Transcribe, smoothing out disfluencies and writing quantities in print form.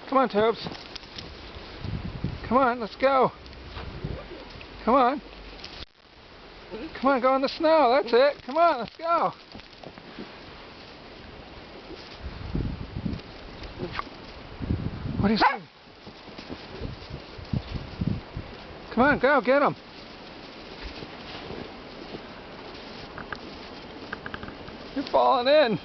Come on, Tobes. Come on, let's go. Come on. Come on, go in the snow. That's it. Come on, let's go. What do you see? Come on, go, get him. You're falling in.